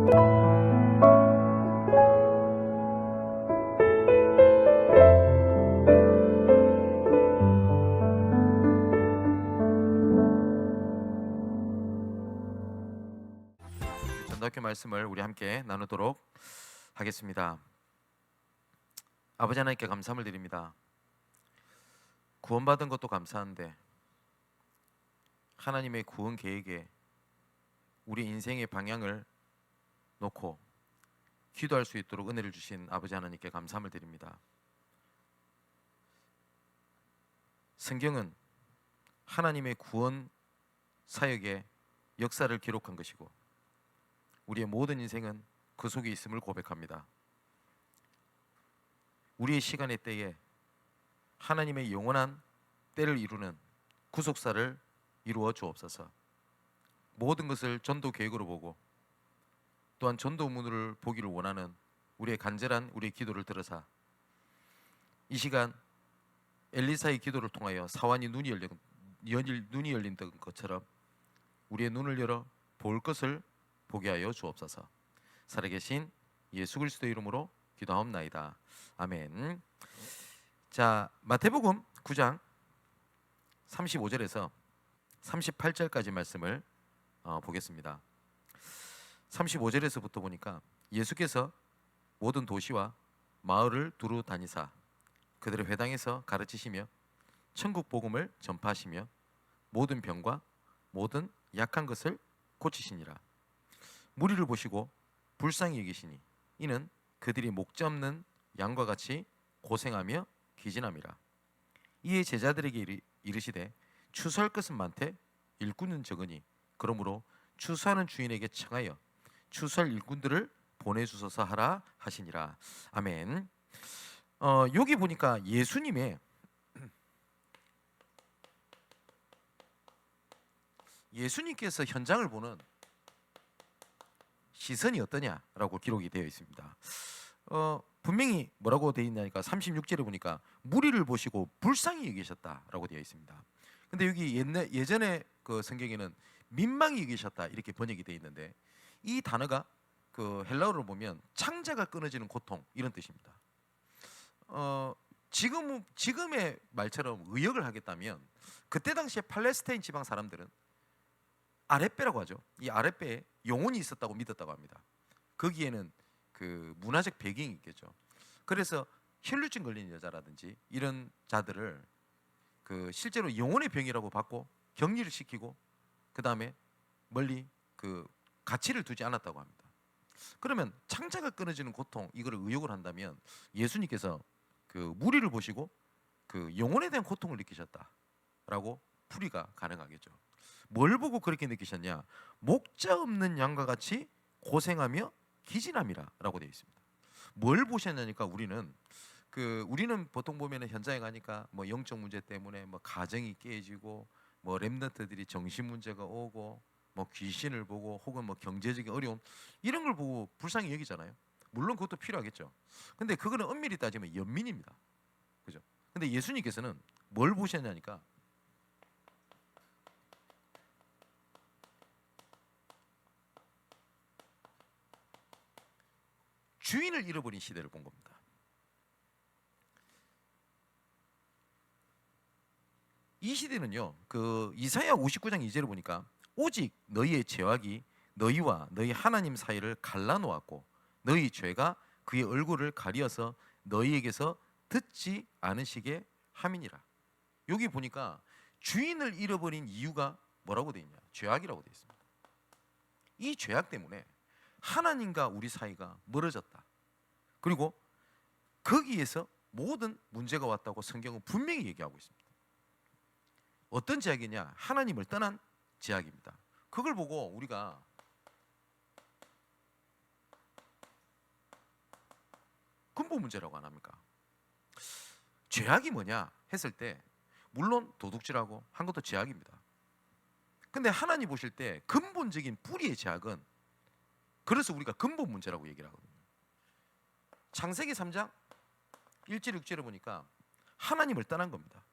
전도학교 말씀을 우리 함께 나누도록 하겠습니다. 아버지 하나님께 감사함을 드립니다. 구원받은 것도 감사한데 하나님의 구원 계획에 우리 인생의 방향을 놓고 기도할 수 있도록 은혜를 주신 아버지 하나님께 감사함을 드립니다. 성경은 하나님의 구원 사역의 역사를 기록한 것이고 우리의 모든 인생은 그 속에 있음을 고백합니다. 우리의 시간의 때에 하나님의 영원한 때를 이루는 구속사를 이루어 주옵소서. 모든 것을 전도 계획으로 보고 또한 전도 의무를 보기를 원하는 우리의 간절한 우리의 기도를 들으사 이 시간 엘리사의 기도를 통하여 사환이 눈이 열린 것처럼 우리의 눈을 열어 볼 것을 보게 하여 주옵소서. 살아계신 예수 그리스도의 이름으로 기도하옵나이다. 아멘. 자, 마태복음 9장 35절에서 38절까지 말씀을 보겠습니다. 35절에서부터 보니까 예수께서 모든 도시와 마을을 두루 다니사 그들의 회당에서 가르치시며 천국 복음을 전파하시며 모든 병과 모든 약한 것을 고치시니라. 무리를 보시고 불쌍히 여기시니 이는 그들이 목자 없는 양과 같이 고생하며 기진함이라. 이에 제자들에게 이르시되 추수할 것은 많되 일꾼은 적으니 그러므로 추수하는 주인에게 청하여 추수할 일꾼들을 보내주소서 하라 하시니라. 아멘. 여기 보니까 예수님께서 현장을 보는 시선이 어떠냐라고 기록이 되어 있습니다. 분명히 뭐라고 되어 있냐니까 36절에 보니까 무리를 보시고 불쌍히 여기셨다라고 되어 있습니다. 근데 여기 예전에 그 성경에는 민망히 여기셨다 이렇게 번역이 되어 있는데 이 단어가 그 헬라어로 보면 창자가 끊어지는 고통 이런 뜻입니다. 지금의 말처럼 의역을 하겠다면 그때 당시에 팔레스타인 지방 사람들은 아랫배라고 하죠. 이 아랫배에 영혼이 있었다고 믿었다고 합니다. 거기에는 그 문화적 배경이 있겠죠. 그래서 혈루증 걸린 여자라든지 이런 자들을 그 실제로 영혼의 병이라고 받고 격리를 시키고 그 다음에 멀리 그 가치를 두지 않았다고 합니다. 그러면 창자가 끊어지는 고통 이거를 의역을 한다면 예수님께서 그 무리를 보시고 그 영혼에 대한 고통을 느끼셨다라고 풀이가 가능하겠죠. 뭘 보고 그렇게 느끼셨냐? 목자 없는 양과 같이 고생하며 기진함이라라고 되어 있습니다. 뭘 보셨냐니까 우리는 보통 보면은 현장에 가니까 뭐 영적 문제 때문에 뭐 가정이 깨지고 뭐 렘넌트들이 정신 문제가 오고 뭐 귀신을 보고 혹은 뭐 경제적인 어려움 이런 걸 보고 불쌍히 여기잖아요. 물론 그것도 필요하겠죠. 근데 그거는 엄밀히 따지면 연민입니다. 그죠? 근데 예수님께서는 뭘 보셨냐니까 주인을 잃어버린 시대를 본 겁니다. 이 시대는요, 그 이사야 59장 2절을 보니까 오직 너희의 죄악이 너희와 너희 하나님 사이를 갈라놓았고 너희 죄가 그의 얼굴을 가리어서 너희에게서 듣지 않으시게 함이니라. 여기 보니까 주인을 잃어버린 이유가 뭐라고 되어 있냐? 죄악이라고 되어 있습니다. 이 죄악 때문에 하나님과 우리 사이가 멀어졌다. 그리고 거기에서 모든 문제가 왔다고 성경은 분명히 얘기하고 있습니다. 어떤 죄악이냐? 하나님을 떠난 죄악입니다. 그걸 보고 우리가 근본 문제라고 안 합니까? 죄악이 뭐냐 했을 때 물론 도둑질하고 한 것도 죄악입니다. 근데 하나님 보실 때 근본적인 뿌리의 죄악은 그래서 우리가 근본 문제라고 얘기를 하거든요. 창세기 3장 1절 6절을 보니까 하나님을 떠난 겁니다.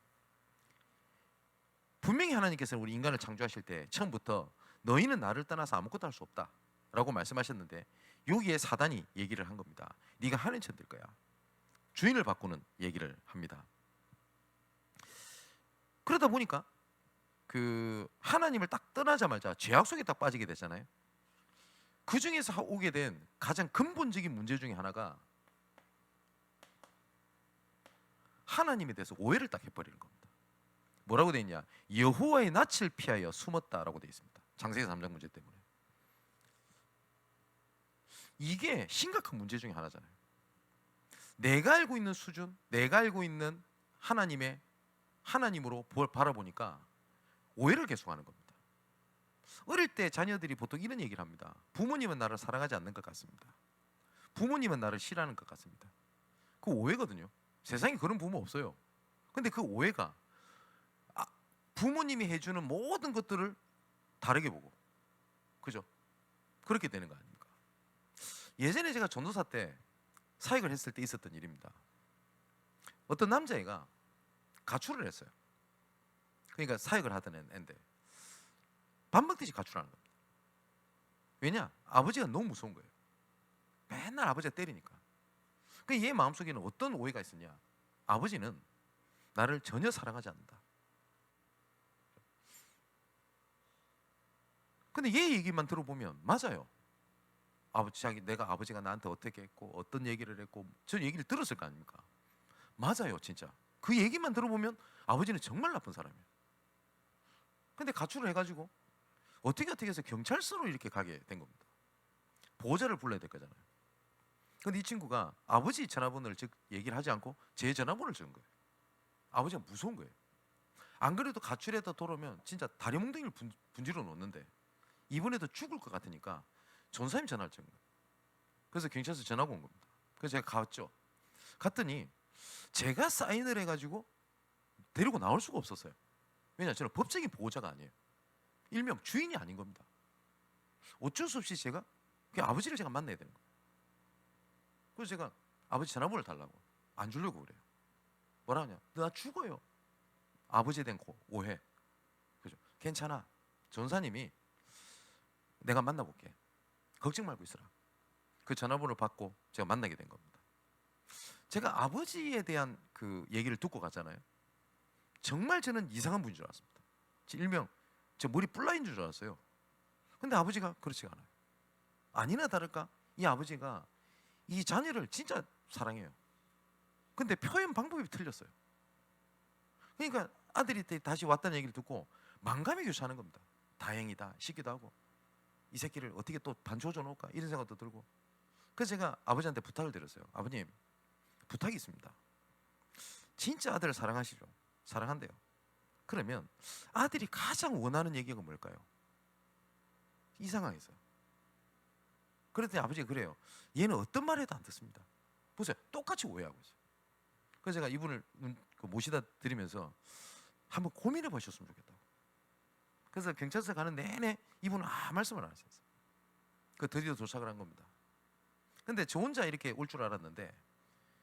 분명히 하나님께서는 우리 인간을 창조하실 때 처음부터 너희는 나를 떠나서 아무것도 할 수 없다 라고 말씀하셨는데 여기에 사단이 얘기를 한 겁니다. 네가 하는 짓 될 거야. 주인을 바꾸는 얘기를 합니다. 그러다 보니까 그 하나님을 딱 떠나자마자 죄악 속에 딱 빠지게 되잖아요. 그 중에서 오게 된 가장 근본적인 문제 중에 하나가 하나님에 대해서 오해를 딱 해버리는 겁니다. 뭐라고 되어 있냐? 여호와의 낯을 피하여 숨었다라고 되어 있습니다. 창세기 3장 문제 때문에. 이게 심각한 문제 중에 하나잖아요. 내가 알고 있는 수준, 내가 알고 있는 하나님으로 바라보니까 오해를 계속하는 겁니다. 어릴 때 자녀들이 보통 이런 얘기를 합니다. 부모님은 나를 사랑하지 않는 것 같습니다. 부모님은 나를 싫어하는 것 같습니다. 그 오해거든요. 세상에 그런 부모 없어요. 근데 그 오해가 부모님이 해주는 모든 것들을 다르게 보고, 그죠? 그렇게 되는 거 아닙니까? 예전에 제가 전도사 때 사역을 했을 때 있었던 일입니다. 어떤 남자애가 가출을 했어요. 그러니까 사역을 하던 애인데 밥 먹듯이 가출하는 겁니다. 왜냐? 아버지가 너무 무서운 거예요. 맨날 아버지가 때리니까. 그러니까 얘 마음속에는 어떤 오해가 있었냐? 아버지는 나를 전혀 사랑하지 않는다. 근데 얘 얘기만 들어보면 맞아요. 내가 아버지가 나한테 어떻게 했고 어떤 얘기를 했고 저 얘기를 들었을 거 아닙니까? 맞아요, 진짜. 그 얘기만 들어보면 아버지는 정말 나쁜 사람이에요. 근데 가출을 해가지고 어떻게 해서 경찰서로 이렇게 가게 된 겁니다. 보호자를 불러야 될 거잖아요. 근데 이 친구가 아버지 전화번호를 즉 얘기를 하지 않고 제 전화번호를 적은 거예요. 아버지가 무서운 거예요. 안 그래도 가출해다 돌아오면 진짜 다리 몽둥이를 분지러 놓는데 이번에도 죽을 것 같으니까 전사님 전화를 적은 거예요. 그래서 경찰서 전화가 온 겁니다. 그래서 제가 갔죠. 갔더니 제가 사인을 해가지고 데리고 나올 수가 없었어요. 왜냐, 저는 법적인 보호자가 아니에요. 일명 주인이 아닌 겁니다. 어쩔 수 없이 제가 그 아버지를 제가 만나야 되는 거예요. 그래서 제가 아버지 전화번호를 달라고 안 주려고 그래요. 뭐라 하냐? 나 죽어요. 아버지에 대한 오해. 그죠? 괜찮아. 전사님이 내가 만나볼게. 걱정 말고 있어라. 그 전화번호를 받고 제가 만나게 된 겁니다. 제가 아버지에 대한 그 얘기를 듣고 갔잖아요. 정말 저는 이상한 분인 줄 알았습니다. 일명 저 머리 뿔라인 줄 알았어요. 근데 아버지가 그렇지가 않아요. 아니나 다를까 이 아버지가 이 자녀를 진짜 사랑해요. 근데 표현 방법이 틀렸어요. 그러니까 아들이 다시 왔다는 얘기를 듣고 만감이 교차하는 겁니다. 다행이다 싶기도 하고 이 새끼를 어떻게 또 반조져 놓을까 이런 생각도 들고. 그래서 제가 아버지한테 부탁을 드렸어요. 아버님, 부탁이 있습니다. 진짜 아들을 사랑하시죠? 사랑한대요. 그러면 아들이 가장 원하는 얘기가 뭘까요? 이 상황에서. 그랬더니 아버지가 그래요. 얘는 어떤 말 해도 안 듣습니다. 보세요. 똑같이 오해하고 있어요. 그래서 제가 이분을 모시다 드리면서 한번 고민해 보셨으면 좋겠다고. 그래서 경찰서 가는 내내 이분은 말씀을 안 하셨어요. 그 드디어 도착을 한 겁니다. 근데 저 혼자 이렇게 올 줄 알았는데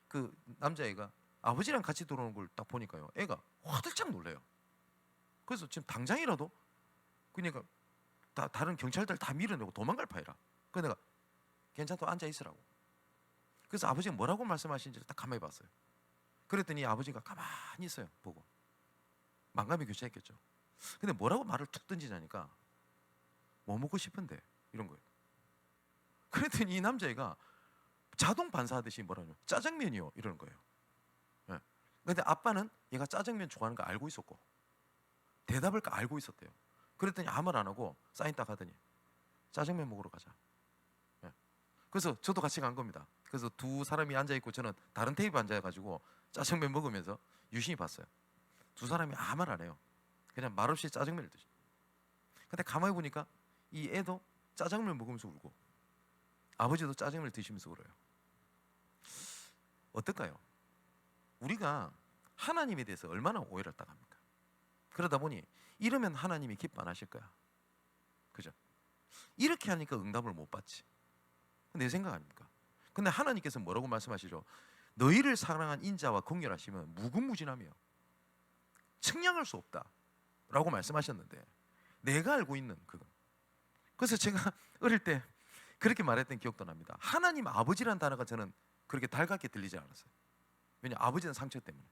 그 남자애가 아버지랑 같이 들어오는 걸 딱 보니까요, 애가 화들짝 놀래요. 그래서 지금 당장이라도 그러니까 다른 경찰들 다 밀어내고 도망갈 파이라. 그래서 내가 괜찮다 앉아 있으라고. 그래서 아버지가 뭐라고 말씀하시는지를 딱 가만히 봤어요. 그랬더니 아버지가 가만히 있어요. 보고 만감이 교차했겠죠. 근데 뭐라고 말을 툭 던지자니까 뭐 먹고 싶은데 이런 거예요. 그랬더니 이 남자애가 자동 반사하듯이 뭐라냐, 짜장면이요 이러는 거예요. 네. 근데 아빠는 얘가 짜장면 좋아하는 거 알고 있었고 대답을 알고 있었대요. 그랬더니 아무 말 안 하고 사인 딱 하더니 짜장면 먹으러 가자. 네. 그래서 저도 같이 간 겁니다. 그래서 두 사람이 앉아 있고 저는 다른 테이블 앉아가지고 짜장면 먹으면서 유심히 봤어요. 두 사람이 아무 말 안 해요. 그냥 말없이 짜장면을 드셔. 근데 가만히 보니까 이 애도 짜장면 먹으면서 울고 아버지도 짜장면을 드시면서 울어요. 어떨까요? 우리가 하나님에 대해서 얼마나 오해를 딱 합니까? 그러다 보니 이러면 하나님이 기뻐 안 하실 거야. 그죠? 이렇게 하니까 응답을 못 받지. 내 생각 아닙니까? 근데 하나님께서 뭐라고 말씀하시죠? 너희를 사랑한 인자와 긍휼하시면 무궁무진하며 측량할 수 없다 라고 말씀하셨는데 내가 알고 있는 그거. 그래서 제가 어릴 때 그렇게 말했던 기억도 납니다. 하나님 아버지라는 단어가 저는 그렇게 달갑게 들리지 않았어요. 왜냐, 아버지는 상처 때문에.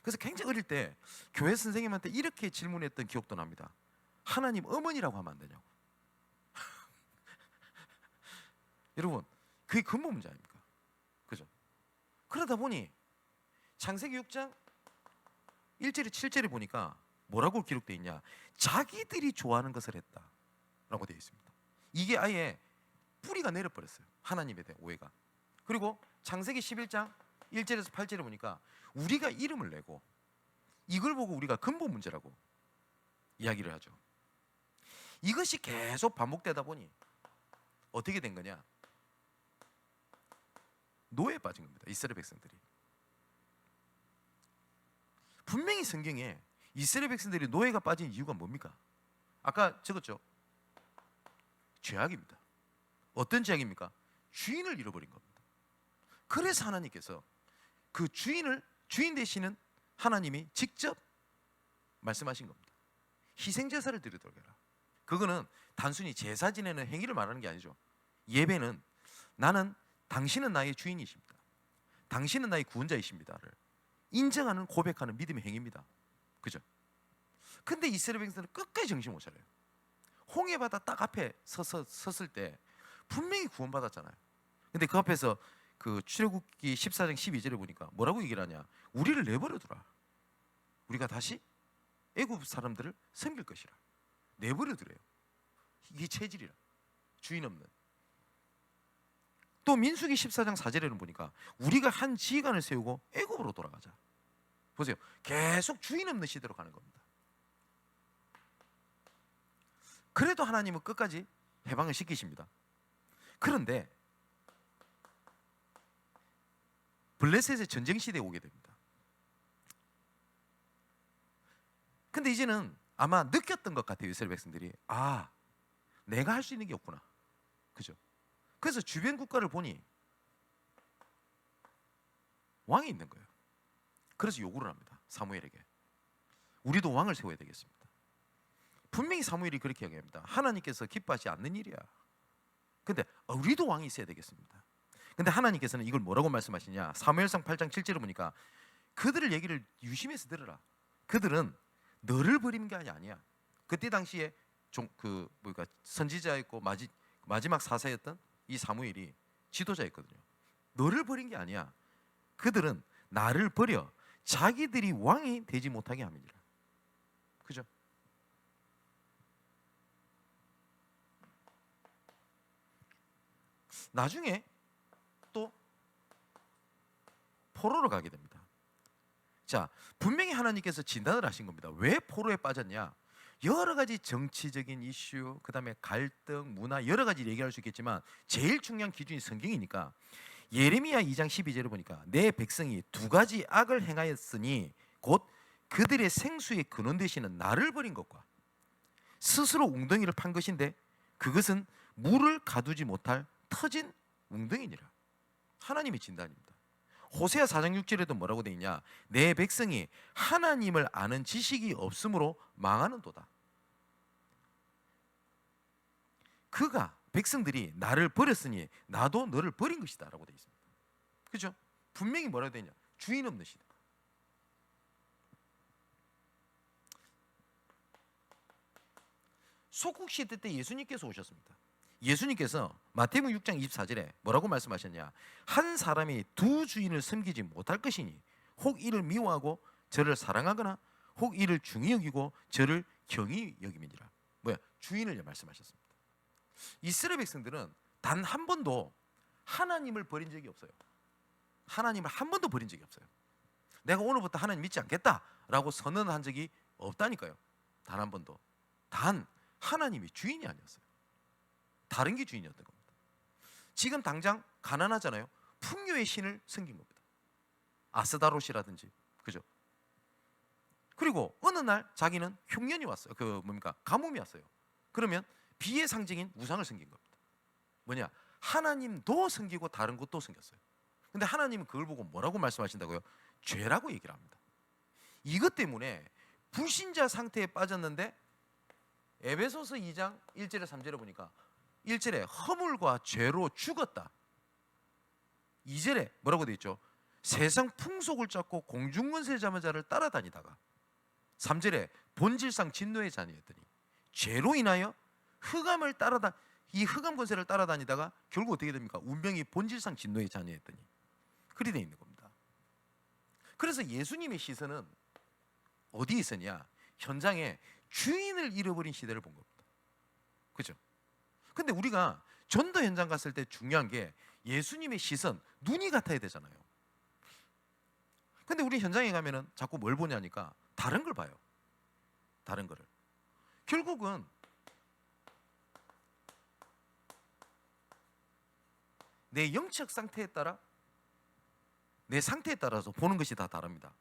그래서 굉장히 어릴 때 교회 선생님한테 이렇게 질문했던 기억도 납니다. 하나님 어머니라고 하면 안 되냐고. 여러분, 그게 근본 문제 아닙니까? 그죠? 그러다 보니 창세기 6장 1절에 7절에 보니까 뭐라고 기록되어 있냐? 자기들이 좋아하는 것을 했다라고 되어 있습니다. 이게 아예 뿌리가 내려버렸어요. 하나님에 대한 오해가. 그리고 창세기 11장 1절에서 8절에 보니까 우리가 이름을 내고 이걸 보고 우리가 근본 문제라고 이야기를 하죠. 이것이 계속 반복되다 보니 어떻게 된 거냐? 노예에 빠진 겁니다. 이스라엘 백성들이. 분명히 성경에 이스라엘 백성들이 노예가 빠진 이유가 뭡니까? 아까 적었죠? 죄악입니다. 어떤 죄악입니까? 주인을 잃어버린 겁니다. 그래서 하나님께서 그 주인 되시는 하나님이 직접 말씀하신 겁니다. 희생제사를 드리도록 해라. 그거는 단순히 제사 지내는 행위를 말하는 게 아니죠. 예배는 당신은 나의 주인이십니다. 당신은 나의 구원자이십니다를 인정하는, 고백하는 믿음의 행위입니다. 그죠? 근데 이스라엘 백성들은 끝까지 정신 못 차려요. 홍해바다 딱 앞에 섰을 때 분명히 구원받았잖아요. 근데 그 앞에서 그 출애굽기 14장 12절에 보니까 뭐라고 얘기를 하냐? 우리를 내버려 두라. 우리가 다시 애굽 사람들을 섬길 것이라. 내버려 두래요. 이게 체질이라. 주인 없는. 또 민수기 14장 4절에는 보니까 우리가 한 지휘관을 세우고 애굽으로 돌아가자. 보세요. 계속 주인 없는 시대로 가는 겁니다. 그래도 하나님은 끝까지 해방을 시키십니다. 그런데 블레셋의 전쟁 시대에 오게 됩니다. 근데 이제는 아마 느꼈던 것 같아요. 이스라엘 백성들이. 아, 내가 할 수 있는 게 없구나. 그죠? 그래서 주변 국가를 보니 왕이 있는 거예요. 그래서 요구를 합니다. 사무엘에게. 우리도 왕을 세워야 되겠습니다. 분명히 사무엘이 그렇게 이야기합니다. 하나님께서 기뻐하지 않는 일이야. 근데 우리도 왕이 있어야 되겠습니다. 근데 하나님께서는 이걸 뭐라고 말씀하시냐? 사무엘상 8장 7절을 보니까 그들을 얘기를 유심해서 들으라. 그들은 너를 버린 게 아니야. 그때 당시에 선지자였고 마지막 사사였던 이 사무엘이 지도자였거든요. 너를 버린 게 아니야. 그들은 나를 버려 자기들이 왕이 되지 못하게 함이니라. 그죠? 나중에 또 포로로 가게 됩니다. 자, 분명히 하나님께서 진단을 하신 겁니다. 왜 포로에 빠졌냐? 여러 가지 정치적인 이슈, 그 다음에 갈등, 문화, 여러 가지 얘기할 수 있겠지만 제일 중요한 기준이 성경이니까 예레미야 2장 12절을 보니까 내 백성이 두 가지 악을 행하였으니 곧 그들의 생수의 근원 되시는 나를 버린 것과 스스로 웅덩이를 판 것인데 그것은 물을 가두지 못할 터진 웅덩이니라. 하나님의 진단입니다. 호세아 4장 6절에도 뭐라고 되어 있냐? 내 백성이 하나님을 아는 지식이 없으므로 망하는도다. 그가 백성들이 나를 버렸으니 나도 너를 버린 것이다 라고 되어 있습니다. 그죠? 분명히 뭐라고 되어 있냐? 주인 없는 시대. 속국시대 때 예수님께서 오셨습니다. 예수님께서 마태복음 6장 24절에 뭐라고 말씀하셨냐? 한 사람이 두 주인을 섬기지 못할 것이니 혹 이를 미워하고 저를 사랑하거나 혹 이를 중히 여기고 저를 경히 여김이니라. 뭐야? 주인을 말씀하셨습니다. 이스라엘 백성들은 단 한 번도 하나님을 버린 적이 없어요. 하나님을 한 번도 버린 적이 없어요. 내가 오늘부터 하나님 믿지 않겠다라고 선언한 적이 없다니까요. 단 한 번도. 단 하나님이 주인이 아니었어요. 다른 게 주인이었던 겁니다. 지금 당장 가난하잖아요. 풍요의 신을 섬긴 겁니다. 아스다롯이라든지, 그죠? 그리고 어느 날 자기는 흉년이 왔어요. 가뭄이 왔어요. 그러면 비의 상징인 우상을 섬긴 겁니다. 뭐냐? 하나님도 섬기고 다른 것도 섬겼어요. 근데 하나님은 그걸 보고 뭐라고 말씀하신다고요? 죄라고 얘기를 합니다. 이것 때문에 불신자 상태에 빠졌는데 에베소서 2장 1절에 3절에 보니까 1절에 허물과 죄로 죽었다. 2절에 뭐라고 되어 있죠? 세상 풍속을 쫓고 공중권세 잡은 자를 따라다니다가 3절에 본질상 진노의 자녀였더니 죄로 인하여 이 흑암 권세를 따라다니다가 결국 어떻게 됩니까? 운명이 본질상 진노의 자녀였더니 그리 되어 있는 겁니다. 그래서 예수님의 시선은 어디에 있었냐? 현장에 주인을 잃어버린 시대를 본 겁니다. 그죠? 근데 우리가 전도 현장 갔을 때 중요한 게 예수님의 시선, 눈이 같아야 되잖아요. 근데 우리 현장에 가면은 자꾸 뭘 보냐니까 다른 걸 봐요. 다른 거를. 결국은 내 영적 상태에 따라, 내 상태에 따라서 보는 것이 다 다릅니다.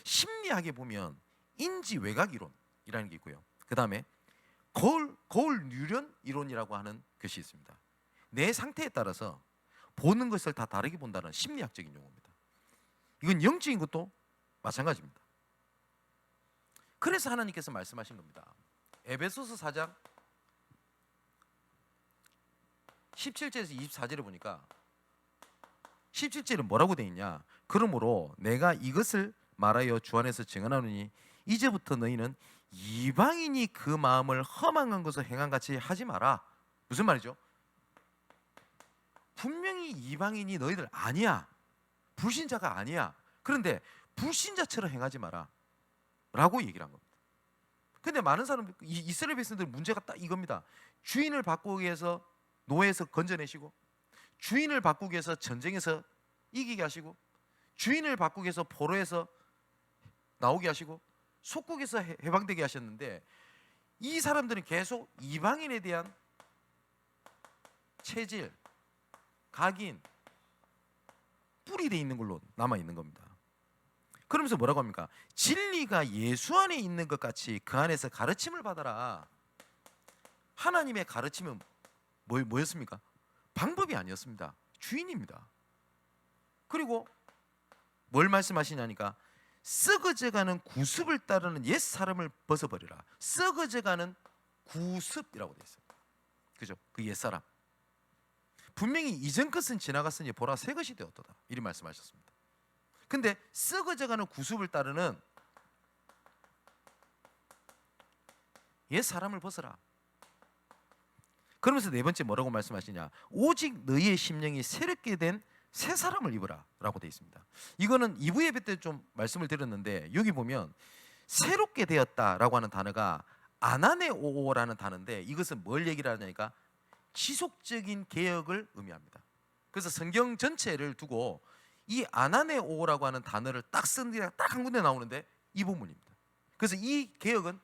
심리학에 보면 인지 외곽 이론이라는 게 있고요. 그 다음에 거울 뉴런 이론이라고 하는 것이 있습니다. 내 상태에 따라서 보는 것을 다 다르게 본다는 심리학적인 용어입니다. 이건 영적인 것도 마찬가지입니다. 그래서 하나님께서 말씀하신 겁니다. 에베소서 4장 17절에서 24절에 보니까 17절은 뭐라고 되어 있냐? 그러므로 내가 이것을 말하여 주 안에서 증언하노니 이제부터 너희는 이방인이 그 마음을 험한 것을 행한 같이 하지 마라. 무슨 말이죠? 분명히 이방인이 너희들 아니야. 불신자가 아니야. 그런데 불신자처럼 행하지 마라 라고 얘기를 한 겁니다. 근데 많은 사람, 이스라엘 백성들 문제가 딱 이겁니다. 주인을 바꾸기 위해서 노예에서 건져내시고, 주인을 바꾸기 위해서 전쟁에서 이기게 하시고, 주인을 바꾸기 위해서 포로에서 나오게 하시고, 속국에서 해방되게 하셨는데, 이 사람들은 계속 이방인에 대한 체질, 각인, 뿔이 돼 있는 걸로 남아 있는 겁니다. 그러면서 뭐라고 합니까? 진리가 예수 안에 있는 것 같이 그 안에서 가르침을 받아라. 하나님의 가르침은 뭐였습니까? 방법이 아니었습니다. 주인입니다. 그리고 뭘 말씀하시냐니까 썩어져가는 구습을 따르는 옛 사람을 벗어버리라. 썩어져가는 구습이라고 되어 있어요. 그죠? 그 옛 사람. 분명히 이전 것은 지나갔으니 보라 새 것이 되었도다. 이리 말씀하셨습니다. 근데 썩어져가는 구습을 따르는 옛 사람을 벗어라. 그러면서 네 번째 뭐라고 말씀하시냐? 오직 너희의 심령이 새롭게 된 새 사람을 입으라 라고 되어 있습니다. 이거는 2부 예배 때 좀 말씀을 드렸는데 여기 보면 새롭게 되었다라고 하는 단어가 아나네오라는 단어인데 이것은 뭘 얘기를 하냐니까 지속적인 개혁을 의미합니다. 그래서 성경 전체를 두고 이 아나네오라고 하는 단어를 딱 쓴 뒤에 딱 한 군데 나오는데 이 부분입니다. 그래서 이 개혁은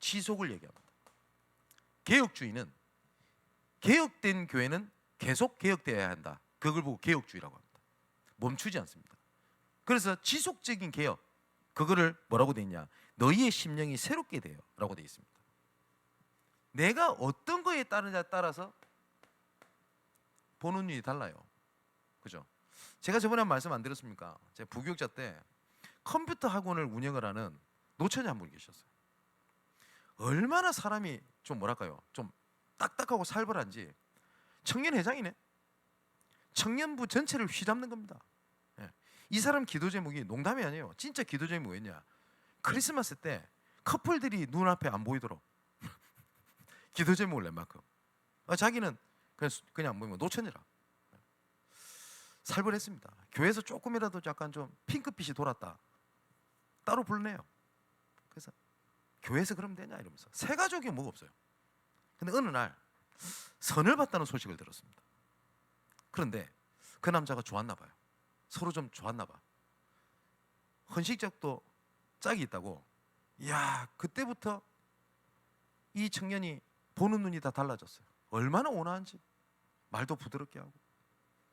지속을 얘기합니다. 개혁주의는 개혁된 교회는 계속 개혁되어야 한다. 그걸 보고 개혁주의라고 합니다. 멈추지 않습니다. 그래서 지속적인 개혁, 그거를 뭐라고 되어 있냐? 너희의 심령이 새롭게 돼요 라고 되어 있습니다. 내가 어떤 거에 따르냐에 따라서 보는 눈이 달라요. 그죠? 제가 저번에 한 말씀 안 드렸습니까? 제가 부교육자 때 컴퓨터 학원을 운영을 하는 노처녀 한 분이 계셨어요. 얼마나 사람이 좀 뭐랄까요? 좀 딱딱하고 살벌한지 청년회장이네. 청년부 전체를 휘잡는 겁니다. 예. 이 사람 기도 제목이 농담이 아니에요. 진짜 기도 제목이 뭐였냐? 크리스마스 때 커플들이 눈앞에 안 보이도록 기도 제목을 낸 만큼 자기는 그냥 뭐 노처녀라. 살벌했습니다. 교회에서 조금이라도 약간 좀 핑크빛이 돌았다. 따로 불러내요. 그래서 교회에서 그러면 되냐 이러면서 새 가족이 뭐가 없어요. 근데 어느 날 선을 봤다는 소식을 들었습니다. 그런데 그 남자가 좋았나 봐요. 서로 좀 좋았나 봐. 헌식적도 짝이 있다고. 이야, 그때부터 이 청년이 보는 눈이 다 달라졌어요. 얼마나 온화한지. 말도 부드럽게 하고.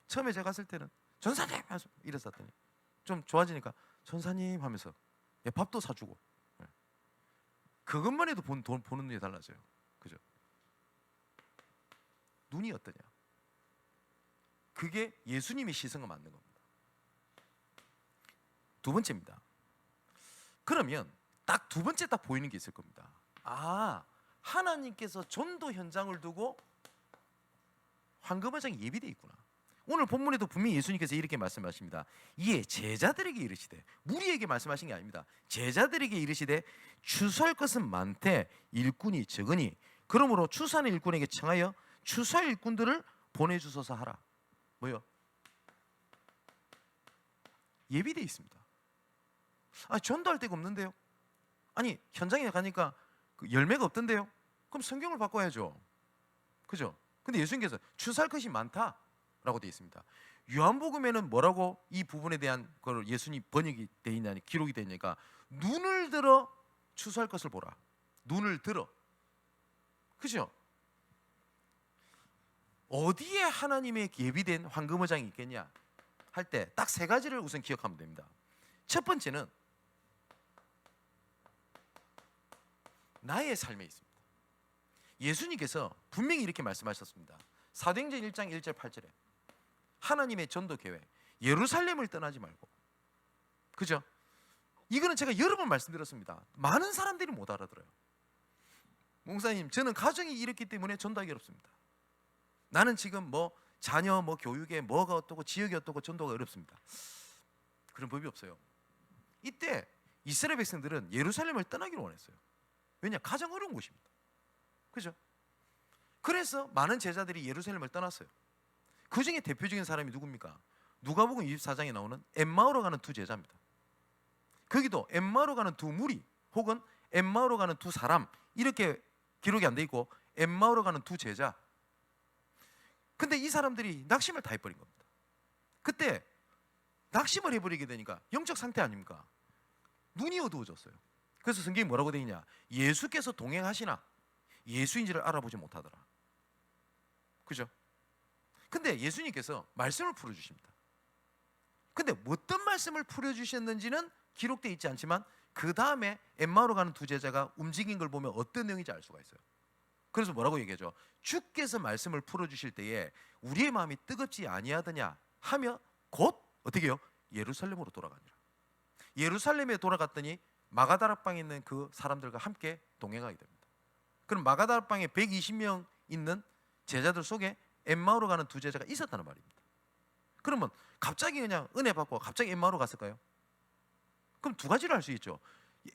처음에 제가 갔을 때는 전사님 하면서 이랬었더니 좀 좋아지니까 전사님 하면서 밥도 사주고. 그것만 해도 보는 눈이 달라져요. 그죠? 눈이 어떠냐? 그게 예수님의 시선과 맞는 겁니다. 두 번째입니다. 그러면 딱 두 번째 딱 보이는 게 있을 겁니다. 아, 하나님께서 전도 현장을 두고 황금어장이 예비되어 있구나. 오늘 본문에도 분명히 예수님께서 이렇게 말씀하십니다. 이에 제자들에게 이르시되, 무리에게 말씀하신 게 아닙니다. 제자들에게 이르시되 추수할 것은 많되 일꾼이 적으니 그러므로 추수하는 일꾼에게 청하여 추수할 일꾼들을 보내주소서 하라. 뭐요? 예비되어 있습니다. 전도할 데가 없는데요? 아니 현장에 가니까 그 열매가 없던데요? 그럼 성경을 바꿔야죠. 그죠? 근데 예수님께서 추수할 것이 많다라고 되어 있습니다. 요한복음에는 뭐라고 이 부분에 대한 걸 예수님 번역이 되어 있냐, 기록이 되어 있냐니까 눈을 들어 추수할 것을 보라. 눈을 들어. 그죠? 어디에 하나님의 예비된 황금어장이 있겠냐 할 때 딱 세 가지를 우선 기억하면 됩니다. 첫 번째는 나의 삶에 있습니다. 예수님께서 분명히 이렇게 말씀하셨습니다. 사도행전 1장 1절 8절에 하나님의 전도 계획, 예루살렘을 떠나지 말고. 그죠? 이거는 제가 여러 번 말씀드렸습니다. 많은 사람들이 못 알아들어요. 목사님, 저는 가정이 이렇기 때문에 전도하기 어렵습니다. 나는 지금 뭐 자녀 뭐 교육에 뭐가 어떻고 지역이 어떻고 전도가 어렵습니다. 그런 법이 없어요. 이때 이스라엘 백성들은 예루살렘을 떠나기를 원했어요. 왜냐? 가장 어려운 곳입니다. 그죠? 그래서 많은 제자들이 예루살렘을 떠났어요. 그 중에 대표적인 사람이 누굽니까? 누가복음 24장에 나오는 엠마오로 가는 두 제자입니다. 거기도 엠마오로 가는 두 무리 혹은 엠마오로 가는 두 사람 이렇게 기록이 안 돼 있고 엠마오로 가는 두 제자. 근데 이 사람들이 낙심을 다 해버린 겁니다. 그때 낙심을 해버리게 되니까 영적 상태 아닙니까? 눈이 어두워졌어요. 그래서 성경이 뭐라고 되어 있냐? 예수께서 동행하시나 예수인지를 알아보지 못하더라. 그죠? 근데 예수님께서 말씀을 풀어주십니다. 근데 어떤 말씀을 풀어주셨는지는 기록되어 있지 않지만 그 다음에 엠마오로 가는 두 제자가 움직인 걸 보면 어떤 내용인지 알 수가 있어요. 그래서 뭐라고 얘기하죠? 주께서 말씀을 풀어주실 때에 우리의 마음이 뜨겁지 아니하더냐 하며 곧 어떻게 해요? 예루살렘으로 돌아가니라. 예루살렘에 돌아갔더니 마가다락방에 있는 그 사람들과 함께 동행하게 됩니다. 그럼 마가다락방에 120명 있는 제자들 속에 엠마오로 가는 두 제자가 있었다는 말입니다. 그러면 갑자기 그냥 은혜 받고 갑자기 엠마오로 갔을까요? 그럼 두 가지를 할 수 있죠.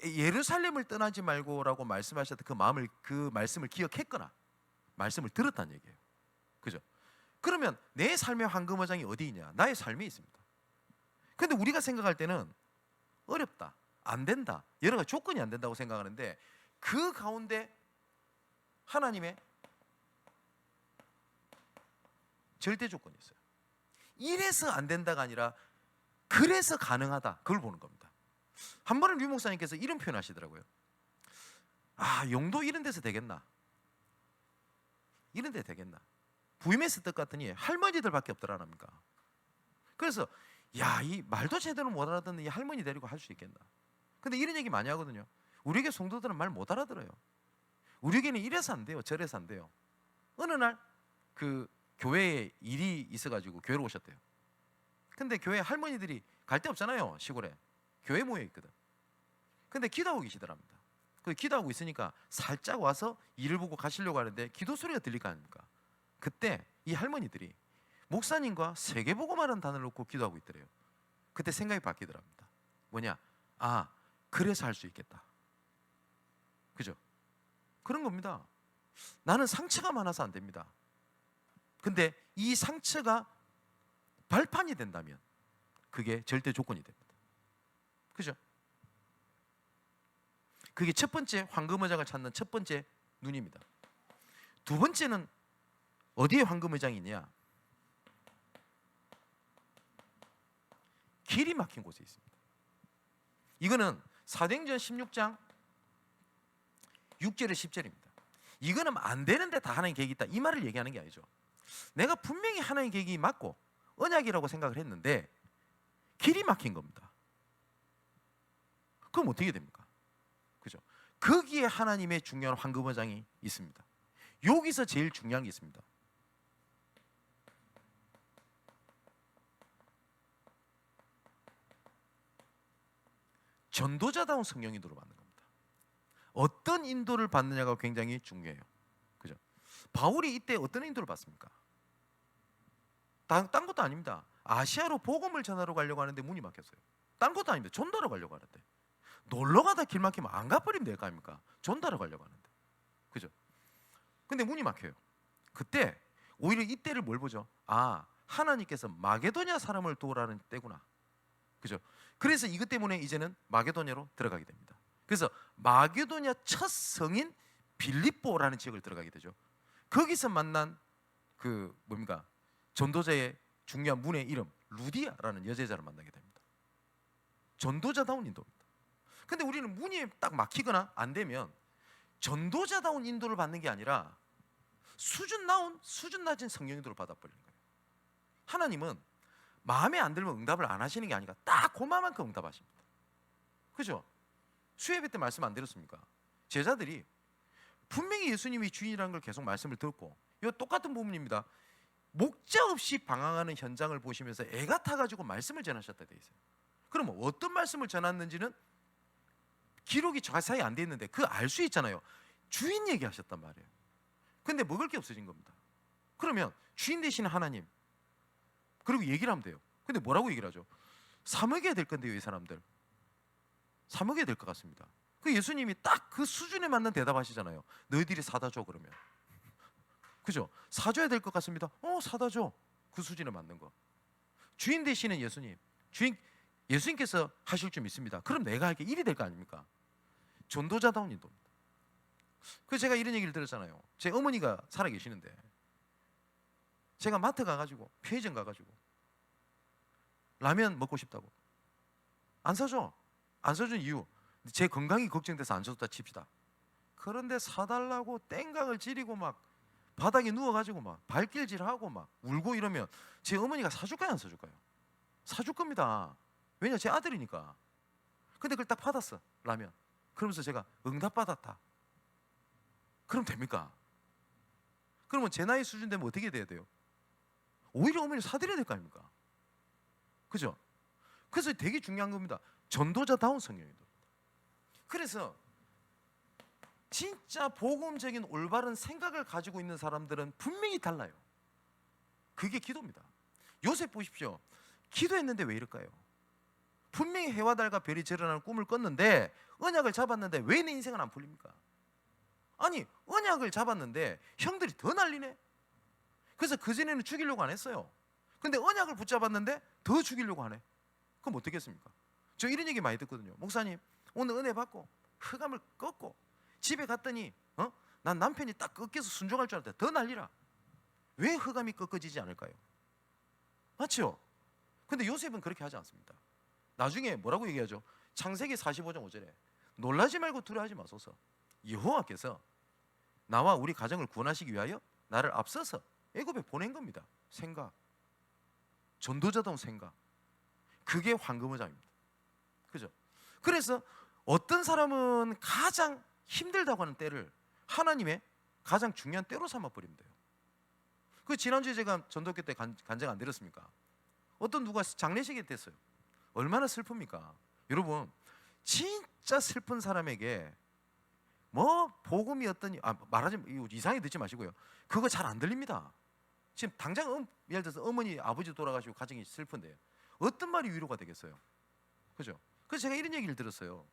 예루살렘을 떠나지 말고라고 말씀하셨던 그 말씀을 기억했거나 말씀을 들었다는 얘기예요. 그죠? 그러면 내 삶의 황금어장이 어디 있냐? 나의 삶에 있습니다. 근데 우리가 생각할 때는 어렵다, 안 된다, 여러 가지 조건이 안 된다고 생각하는데 그 가운데 하나님의 절대 조건이 있어요. 이래서 안 된다가 아니라 그래서 가능하다, 그걸 보는 겁니다. 한 번은 류 목사님께서 이런 표현 하시더라고요. 영도 이런 데서 되겠나? 이런 데 되겠나? 부임했을 때 같더니 할머니들밖에 없더라랍니까? 그래서 이 말도 제대로 못 알아듣는 이 할머니 데리고 할 수 있겠나? 근데 이런 얘기 많이 하거든요. 우리 교회 성도들은 말 못 알아들어요. 우리 교회는 이래서 안 돼요, 저래서 안 돼요. 어느 날 그 교회에 일이 있어가지고 교회로 오셨대요. 근데 교회 할머니들이 갈 데 없잖아요, 시골에. 교회 모여 있거든. 근데 기도하고 계시더랍니다. 그 기도하고 있으니까 살짝 와서 일을 보고 가시려고 하는데 기도 소리가 들릴 거 아닙니까? 그때 이 할머니들이 목사님과 세계복음이라는 단어를 놓고 기도하고 있더래요. 그때 생각이 바뀌더랍니다. 뭐냐? 그래서 할 수 있겠다. 그죠? 그런 겁니다. 나는 상처가 많아서 안 됩니다. 근데 이 상처가 발판이 된다면 그게 절대 조건이 됩니다. 그죠? 그게 첫 번째 황금어장을 찾는 첫 번째 눈입니다. 두 번째는 어디에 황금어장이 있냐? 길이 막힌 곳에 있습니다. 이거는 사도행전 16장 6절에 10절입니다. 이거는 안 되는데 다 하나님 계획이 있다, 이 말을 얘기하는 게 아니죠. 내가 분명히 하나님 계획이 맞고 언약이라고 생각을 했는데 길이 막힌 겁니다. 그럼 어떻게 됩니까? 그죠? 거기에 하나님의 중요한 황금어장이 있습니다. 여기서 제일 중요한 게 있습니다. 전도자다운 성령 인도를 받는 겁니다. 어떤 인도를 받느냐가 굉장히 중요해요. 그죠? 바울이 이때 어떤 인도를 받습니까? 딴 것도 아닙니다. 아시아로 복음을 전하러 가려고 하는데 문이 막혔어요. 딴 것도 아닙니다. 전도하러 가려고 하는데. 놀러 가다 길 막히면 안 가버리면 될 거 아닙니까? 전도하러 가려고 하는데. 그죠? 근데 문이 막혀요. 그때 오히려 이때를 뭘 보죠? 아, 하나님께서 마게도냐 사람을 도우라는 때구나. 그죠? 그래서 이것 때문에 이제는 마게도냐로 들어가게 됩니다. 그래서 마게도냐 첫 성인 빌립보라는 지역을 들어가게 되죠. 거기서 만난 그 뭡니까? 전도자의 중요한 문의 이름 루디아라는 여제자를 만나게 됩니다. 전도자다운 인도입니다. 근데 우리는 문이 딱 막히거나 안 되면 전도자다운 인도를 받는 게 아니라 수준 낮은 성령 인도를 받아버리는 거예요. 하나님은 마음에 안 들면 응답을 안 하시는 게 아니라 딱 그만큼 응답하십니다. 그죠? 수예배 때 말씀 안 드렸습니까? 제자들이 분명히 예수님이 주인이라는 걸 계속 말씀을 듣고, 이 똑같은 부분입니다. 목적 없이 방황하는 현장을 보시면서 애가 타가지고 말씀을 전하셨다 돼 있어요. 그러면 어떤 말씀을 전했는지는 기록이 자세히 안 돼 있는데 그 알 수 있잖아요. 주인 얘기하셨단 말이에요. 근데 먹을 게 없어진 겁니다. 그러면 주인 되시는 하나님, 그리고 얘기를 하면 돼요. 근데 뭐라고 얘기를 하죠? 사 먹여야 될 건데요, 이 사람들. 사 먹여야 될 것 같습니다. 그 예수님이 딱 그 수준에 맞는 대답하시잖아요. 너희들이 사다 줘 그러면. 그죠? 사줘야 될 것 같습니다. 사다 줘. 그 수준에 맞는 거. 주인 되시는 예수님, 예수님께서 하실 줄 믿습니다. 그럼 내가 할게 일이 될 거 아닙니까? 전도자다운 인도입니다. 그래서 제가 이런 얘기를 들었잖아요. 제 어머니가 살아 계시는데 제가 마트 가가지고 편의점 가가지고 라면 먹고 싶다고 안 사줘. 안 사준 이유, 제 건강이 걱정돼서 안 사줬다 칩시다. 그런데 사달라고 땡강을 지리고 막 바닥에 누워가지고 막 발길질하고 막 울고 이러면 제 어머니가 사줄까요, 안 사줄까요? 사줄 겁니다. 왜냐, 제 아들이니까. 근데 그걸 딱 받았어, 라면. 그러면서 제가 응답받았다. 그럼 됩니까? 그러면 제 나이 수준 되면 어떻게 돼야 돼요? 오히려 어머니 사드려야 될 거 아닙니까? 그죠? 그래서 되게 중요한 겁니다. 전도자다운 성령입니다. 그래서 진짜 복음적인 올바른 생각을 가지고 있는 사람들은 분명히 달라요. 그게 기도입니다. 요셉 보십시오. 기도했는데 왜 이럴까요? 분명히 해와 달과 별이 절어나는 꿈을 꿨는데 언약을 잡았는데 왜 내 인생은 안 풀립니까? 아니, 언약을 잡았는데 형들이 더 난리네. 그래서 그전에는 죽이려고 안 했어요. 근데 언약을 붙잡았는데 더 죽이려고 하네. 그럼 어떻겠습니까? 저 이런 얘기 많이 듣거든요. 목사님, 오늘 은혜 받고 흑암을 꺾고 집에 갔더니 난 남편이 딱 꺾여서 순종할 줄 알았다. 더 난리라. 왜 흑암이 꺾어지지 않을까요? 맞죠? 근데 요셉은 그렇게 하지 않습니다. 나중에 뭐라고 얘기하죠? 창세기 45장 5절에 놀라지 말고 두려워하지 마소서. 여호와께서 나와 우리 가정을 구원하시기 위하여 나를 앞서서 애굽에 보낸 겁니다. 생각, 전도자다운 생각, 그게 황금의장입니다. 그죠? 그래서 어떤 사람은 가장 힘들다고 하는 때를 하나님의 가장 중요한 때로 삼아버리면 돼요. 그 지난주에 제가 전도회 때 간증 안 드렸습니까? 어떤 누가 장례식에 됐어요. 얼마나 슬픕니까? 여러분, 진짜 슬픈 사람에게 뭐 복음이 어떠니 말하지 이상하게 듣지 마시고요. 그거 잘 안 들립니다. 지금 당장 예를 들어서 어머니 아버지 돌아가시고 가정이 슬픈데 어떤 말이 위로가 되겠어요? 그죠? 그래서 제가 이런 얘기를 들었어요.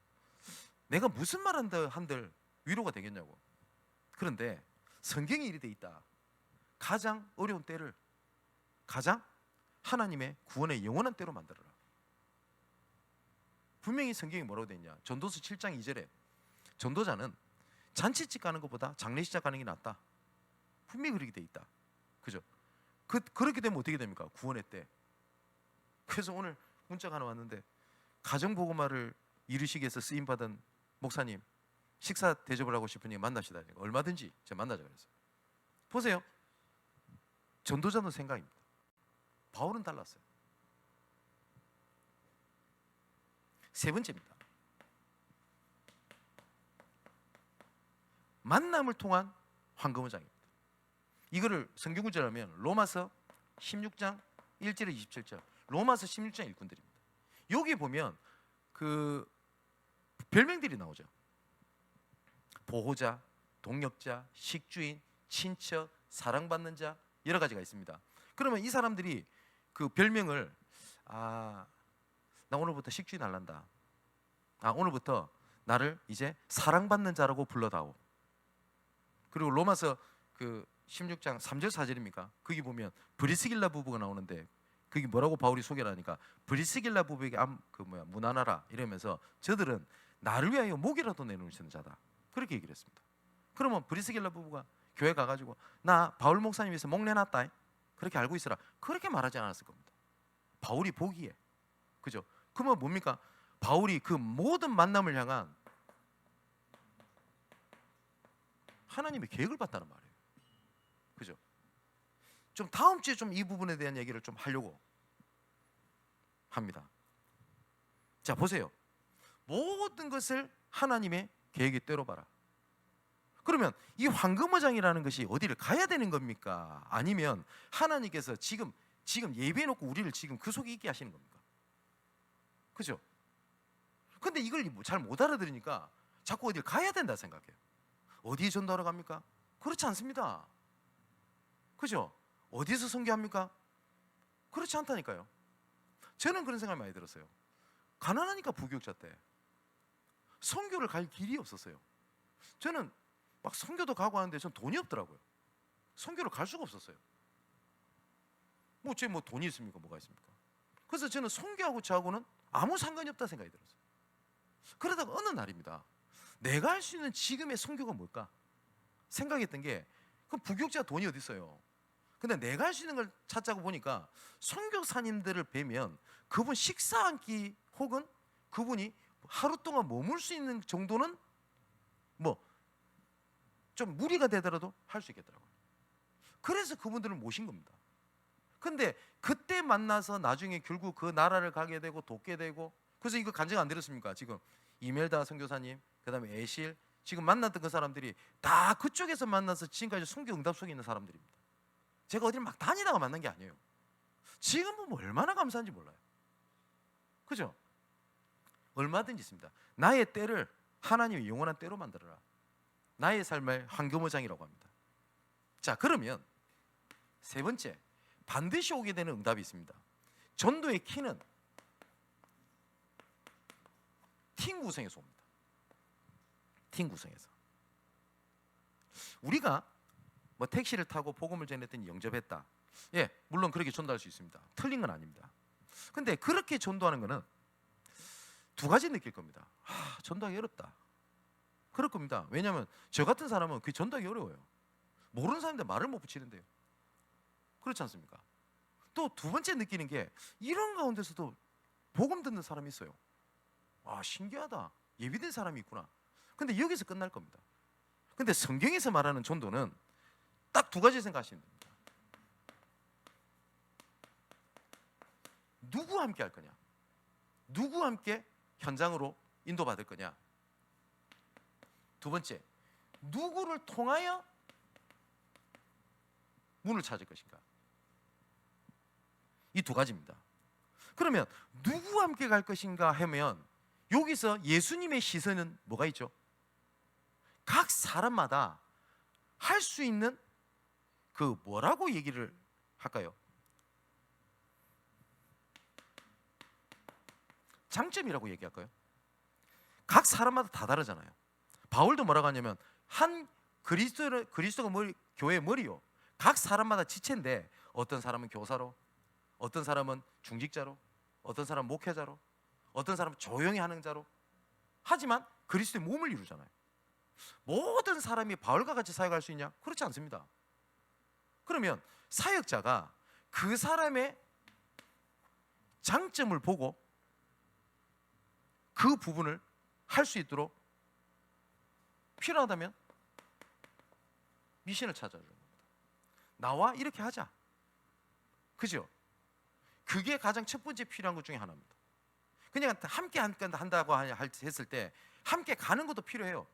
내가 무슨 말 한들 위로가 되겠냐고. 그런데 성경에 이리 돼 있다. 가장 어려운 때를 가장 하나님의 구원의 영원한 때로 만들어라. 분명히 성경이 뭐라고 돼 있냐? 전도서 7장 2절에 전도자는 잔치집 가는 것보다 장례식 가는 게 낫다. 분명히 그렇게 돼 있다. 그죠? 그렇게 되면 어떻게 됩니까? 구원의 때. 그래서 오늘 문자가 하나 왔는데 가정보고마를 이루시기 위해서 쓰임받은 목사님 식사 대접을 하고 싶으니 만납시다. 얼마든지 제가 만나자 그랬어요. 보세요. 전도자는 생각입니다. 바울은 달랐어요. 세 번째입니다. 만남을 통한 황금의장입니다. 이거를 성경구절하면 로마서 16장 1절에 27절, 로마서 16장 일꾼들입니다. 여기 보면 그 별명들이 나오죠. 보호자, 동역자, 식주인, 친척, 사랑받는 자, 여러 가지가 있습니다. 그러면 이 사람들이 그 별명을 나 오늘부터 식주인 할란다. 오늘부터 나를 이제 사랑받는 자라고 불러다오. 그리고 로마서 그 16장 3절 4절입니까? 거기 보면 브리스길라 부부가 나오는데 그게 뭐라고 바울이 소개를 하니까 브리스길라 부부에게 무난하라 이러면서 저들은 나를 위하여 목이라도 내놓으시는 자다. 그렇게 얘기를 했습니다. 그러면 브리스길라 부부가 교회 가가지고 나 바울 목사님 위해서 목 내놨다 그렇게 알고 있어라 그렇게 말하지 않았을 겁니다. 바울이 보기에, 그죠? 그러면 뭡니까? 바울이 그 모든 만남을 향한 하나님의 계획을 봤다는 말이에요. 그죠? 좀 다음 주에 좀 이 부분에 대한 얘기를 좀 하려고 합니다. 자, 보세요. 모든 것을 하나님의 계획에 때려봐라. 그러면 이 황금어장이라는 것이 어디를 가야 되는 겁니까? 아니면 하나님께서 지금 예비해놓고 우리를 지금 그 속에 있게 하시는 겁니까? 그죠? 근데 이걸 잘 못 알아들으니까 자꾸 어디를 가야 된다 생각해요. 어디에 전도하러 갑니까? 그렇지 않습니다. 그죠? 어디서 선교합니까? 그렇지 않다니까요. 저는 그런 생각이 많이 들었어요. 가난하니까 부교육자 때 선교를 갈 길이 없었어요. 저는 막 선교도 가고 하는데 전 돈이 없더라고요. 선교를 갈 수가 없었어요. 제 돈이 있습니까? 뭐가 있습니까? 그래서 저는 선교하고 저하고는 아무 상관이 없다 생각이 들었어요. 그러다가 어느 날입니다. 내가 할 수 있는 지금의 선교가 뭘까? 생각했던 게 그럼 부교육자 돈이 어디 있어요? 근데 내가 할 수 있는 걸 찾자고 보니까 선교사님들을 뵈면 그분 식사 한 끼 혹은 그분이 하루 동안 머물 수 있는 정도는 좀 무리가 되더라도 할 수 있겠더라고요. 그래서 그분들을 모신 겁니다. 근데 그때 만나서 나중에 결국 그 나라를 가게 되고 돕게 되고, 그래서 이거 간증 안 들었습니까? 지금 이멜다 선교사님, 그 다음에 애실, 지금 만났던 그 사람들이 다 그쪽에서 만나서 지금까지 선교 응답 속에 있는 사람들입니다. 제가 어디를 막 다니다가 만난 게 아니에요. 지금은 얼마나 감사한지 몰라요. 그죠? 얼마든지 있습니다. 나의 때를 하나님의 영원한 때로 만들어라. 나의 삶의 황금어장이라고 합니다. 자, 그러면 세 번째, 반드시 오게 되는 응답이 있습니다. 전도의 키는 팀 구성에서 옵니다. 팀 구성에서. 우리가 택시를 타고 복음을 전했더니 영접했다. 물론 그렇게 전도할 수 있습니다. 틀린 건 아닙니다. 근데 그렇게 전도하는 거는 두 가지 느낄 겁니다. 전도하기 어렵다. 그럴 겁니다. 왜냐하면 저 같은 사람은 그 전도하기 어려워요. 모르는 사람인데 말을 못 붙이는데요. 그렇지 않습니까? 또 두 번째 느끼는 게 이런 가운데서도 복음 듣는 사람이 있어요. 신기하다. 예비된 사람이 있구나. 근데 여기서 끝날 겁니다. 근데 성경에서 말하는 전도는 딱 두 가지 생각하시면 됩니다. 누구와 함께 할 거냐? 누구와 함께 현장으로 인도받을 거냐? 두 번째, 누구를 통하여 문을 찾을 것인가? 이 두 가지입니다. 그러면 누구와 함께 갈 것인가 하면 여기서 예수님의 시선은 뭐가 있죠? 각 사람마다 할 수 있는 그 뭐라고 얘기를 할까요? 장점이라고 얘기할까요? 각 사람마다 다 다르잖아요. 바울도 뭐라고 하냐면 한 그리스도가 교회의 머리요. 각 사람마다 지체인데 어떤 사람은 교사로, 어떤 사람은 중직자로, 어떤 사람은 목회자로, 어떤 사람은 조용히 하는 자로, 하지만 그리스도의 몸을 이루잖아요. 모든 사람이 바울과 같이 사역할 수 있냐? 그렇지 않습니다. 그러면 사역자가 그 사람의 장점을 보고 그 부분을 할 수 있도록 필요하다면 미션을 찾아주는 겁니다. 나와 이렇게 하자. 그죠? 그게 가장 첫 번째 필요한 것 중에 하나입니다. 그냥 함께 한다고 했을 때 함께 가는 것도 필요해요.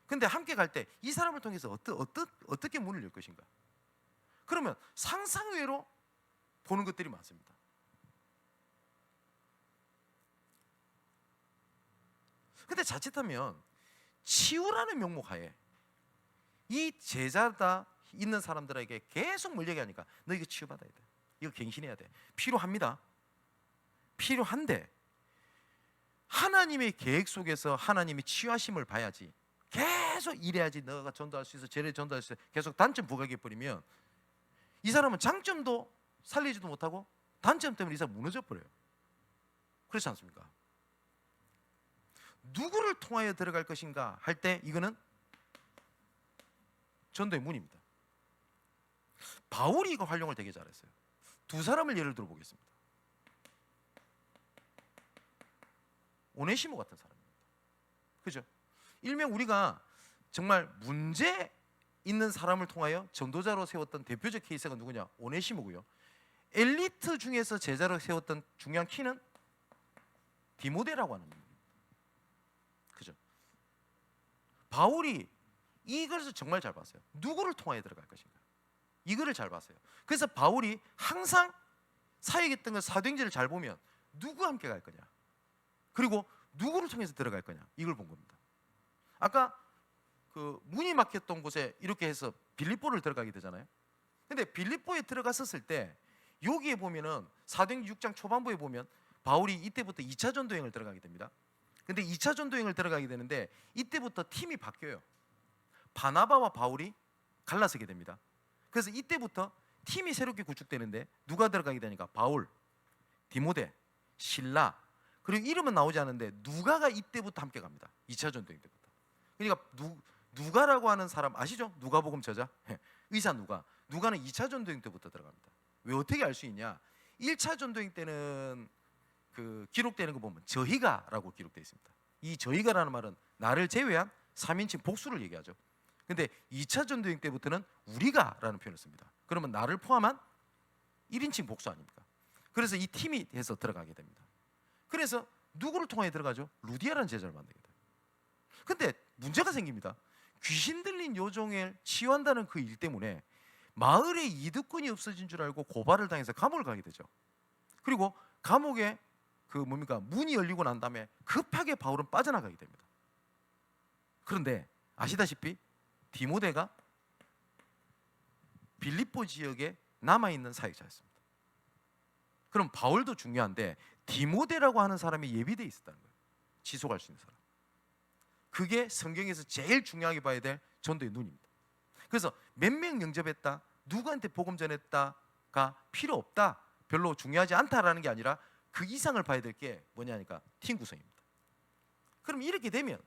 근데 함께 갈 때 이 사람을 통해서 어떻게 문을 열 것인가? 그러면 상상외로 보는 것들이 많습니다. 근데 자칫하면 치유라는 명목 하에 이 제자다, 있는 사람들에게 계속 물려게 하니까 너 이거 치유받아야 돼, 이거 갱신해야 돼. 필요합니다. 필요한데 하나님의 계획 속에서 하나님이 치유하심을 봐야지, 계속 이래야지 너가 전도할 수 있어, 저래 전도할 수 있어, 계속 단점 부각해 버리면 이 사람은 장점도 살리지도 못하고 단점 때문에 이 사람 무너져 버려요. 그렇지 않습니까? 누구를 통하여 들어갈 것인가 할 때 이거는 전도의 문입니다. 바울이 이거 활용을 되게 잘했어요. 두 사람을 예를 들어 보겠습니다. 오네시모 같은 사람입니다. 그죠? 일명 우리가 정말 문제 있는 사람을 통하여 전도자로 세웠던 대표적 케이스가 누구냐? 오네시모고요. 엘리트 중에서 제자로 세웠던 중요한 키는 디모데라고 하는 분입니다. 그죠? 바울이 이것을 정말 잘 봤어요. 누구를 통하여 들어갈 것인가, 이거를 잘 봤어요. 그래서 바울이 항상 사역했던 그 사도행전을 잘 보면 누구와 함께 갈 거냐, 그리고 누구를 통해서 들어갈 거냐, 이걸 본 겁니다. 아까 그 문이 막혔던 곳에 이렇게 해서 빌립보를 들어가게 되잖아요. 근데 빌립보에 들어갔었을 때 여기에 보면은 사도행전 6장 초반부에 보면 바울이 이때부터 2차 전도행을 들어가게 됩니다. 근데 2차 전도행을 들어가게 되는데 이때부터 팀이 바뀌어요. 바나바와 바울이 갈라서게 됩니다. 그래서 이때부터 팀이 새롭게 구축되는데 누가 들어가게 되니까 바울, 디모데, 실라, 그리고 이름은 나오지 않는데 누가가 이때부터 함께 갑니다. 2차 전도행 때부터. 그러니까 누가라고 하는 사람 아시죠? 누가복음 저자 의사 누가는 2차 전도행 때부터 들어갑니다. 왜 어떻게 알 수 있냐? 1차 전도행 때는 그 기록되는 거 보면 저희가라고 기록되어 있습니다. 이 저희가라는 말은 나를 제외한 3인칭 복수를 얘기하죠. 근데 2차 전도행 때부터는 우리가라는 표현을 씁니다. 그러면 나를 포함한 1인칭 복수 아닙니까? 그래서 이 팀이 해서 들어가게 됩니다. 그래서 누구를 통해 들어가죠? 루디아라는 제자를 만나게 돼요. 근데 문제가 생깁니다. 귀신 들린 요종을 치유한다는 그 일 때문에 마을에 이득권이 없어진 줄 알고 고발을 당해서 감옥을 가게 되죠. 그리고 감옥에 문이 열리고 난 다음에 급하게 바울은 빠져나가게 됩니다. 그런데 아시다시피 디모데가 빌립보 지역에 남아있는 사역자였습니다. 그럼 바울도 중요한데 디모데라고 하는 사람이 예비되어 있었다는 거예요. 지속할 수 있는 사람. 그게 성경에서 제일 중요하게 봐야 될 전도의 눈입니다. 그래서 몇 명 영접했다, 누구한테 복음 전했다가 필요 없다, 별로 중요하지 않다라는 게 아니라 그 이상을 봐야 될 게 뭐냐니까 팀 구성입니다. 그럼 이렇게 되면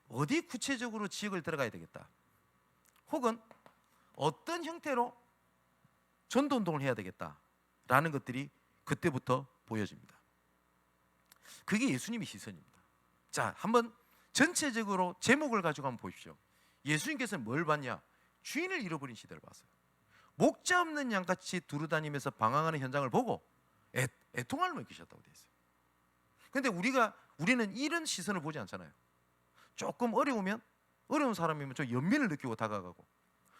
어디 구체적으로 지역을 들어가야 되겠다, 혹은 어떤 형태로 전도운동을 해야 되겠다라는 것들이 그때부터 보여집니다. 그게 예수님의 시선입니다. 자, 한번 전체적으로 제목을 가지고 한번 보십시오. 예수님께서는 뭘 봤냐? 주인을 잃어버린 시대를 봤어요. 목자 없는 양같이 두루다니면서 방황하는 현장을 보고 애통함을 느끼셨다고 되어 있어요. 그런데 우리는 이런 시선을 보지 않잖아요. 조금 어려우면, 어려운 사람이면 좀 연민을 느끼고 다가가고,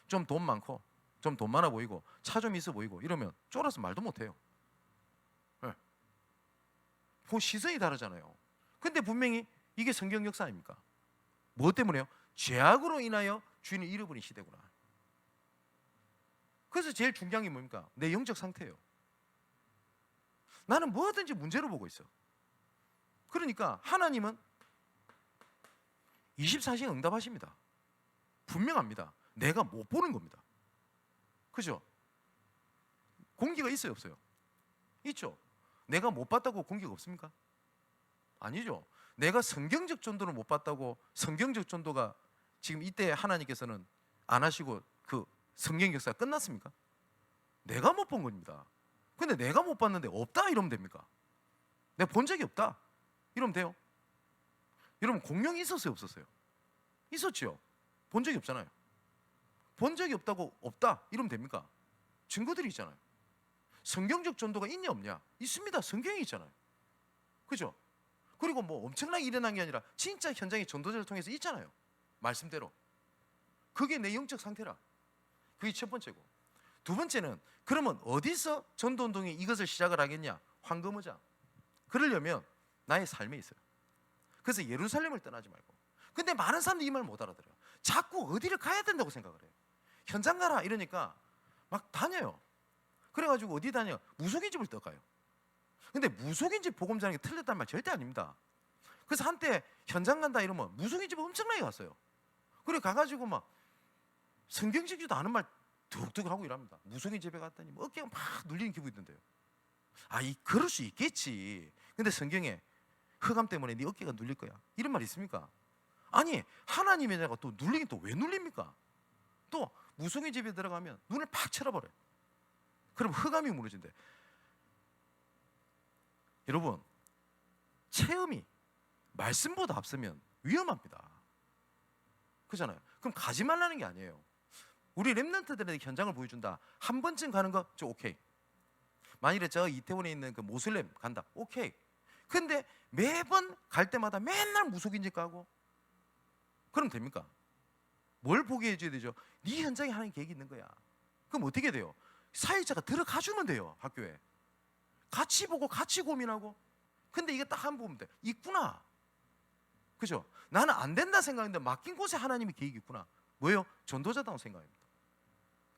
좀 돈 많고 좀 돈 많아 보이고 차 좀 있어 보이고 이러면 쫄아서 말도 못해요. 네. 그 시선이 다르잖아요. 근데 분명히 이게 성경 역사 아닙니까? 뭐 때문에요? 죄악으로 인하여 주인을 잃어버린 시대구나. 그래서 제일 중요한 게 뭡니까? 내 영적 상태예요. 나는 뭐든지 문제로 보고 있어. 그러니까 하나님은 24시간 응답하십니다. 분명합니다. 내가 못 보는 겁니다. 그죠? 공기가 있어요, 없어요? 있죠. 내가 못 봤다고 공기가 없습니까? 아니죠. 내가 성경적 전도를 못 봤다고 성경적 전도가 지금 이때 하나님께서는 안 하시고 그 성경 역사가 끝났습니까? 내가 못 본 겁니다. 근데 내가 못 봤는데 없다 이러면 됩니까? 내가 본 적이 없다 이러면 돼요? 여러분, 공룡이 있었어요, 없었어요? 있었죠. 본 적이 없잖아요. 본 적이 없다고 없다 이러면 됩니까? 증거들이 있잖아요. 성경적 전도가 있냐 없냐? 있습니다. 성경이 있잖아요. 그죠? 그리고 뭐 엄청나게 일어난 게 아니라 진짜 현장의 전도자를 통해서 있잖아요. 말씀대로. 그게 내 영적 상태라. 그게 첫 번째고, 두 번째는 그러면 어디서 전도운동이 이것을 시작을 하겠냐? 황금의장. 그러려면 나의 삶에 있어요. 그래서 예루살렘을 떠나지 말고. 근데 많은 사람들이 이 말 못 알아들어요. 자꾸 어디를 가야 된다고 생각을 해요. 현장 가라 이러니까 막 다녀요. 그래가지고 어디 다녀요? 무속인집을 떠가요. 근데 무속인집 복음 전하는 게 틀렸다는 말 절대 아닙니다. 그래서 한때 현장 간다 이러면 무속인집 엄청나게 갔어요. 그래 가가지고 막 성경적이지도 않은 말 툭툭 하고 이랍니다. 무속인집에 갔더니 뭐 어깨가 막 눌리는 기분이 든대요. 그럴 수 있겠지. 근데 성경에 흑암 때문에 네 어깨가 눌릴 거야 이런 말 있습니까? 아니 하나님의 자가 또 눌리긴 또 왜 눌립니까? 또 무속인집에 들어가면 눈을 팍 쳐다버려요. 그럼 흑암이 무너진대. 여러분, 체험이 말씀보다 앞서면 위험합니다. 그렇잖아요. 그럼 가지 말라는 게 아니에요. 우리 렘넌트들에게 현장을 보여준다. 한 번쯤 가는 거 저 오케이. 만일에 저 이태원에 있는 그 모슬렘 간다. 오케이. 근데 매번 갈 때마다 맨날 무속인집 가고 그럼 됩니까? 뭘 보게 해줘야 되죠? 네 현장에 하는 계획이 있는 거야. 그럼 어떻게 돼요? 사회자가 들어가 주면 돼요. 학교에 같이 보고 같이 고민하고. 근데 이게 딱 한 번 보면 돼. 있구나. 그죠? 나는 안 된다 생각했는데 맡긴 곳에 하나님의 계획이 있구나. 뭐예요? 전도자다운 생각입니다.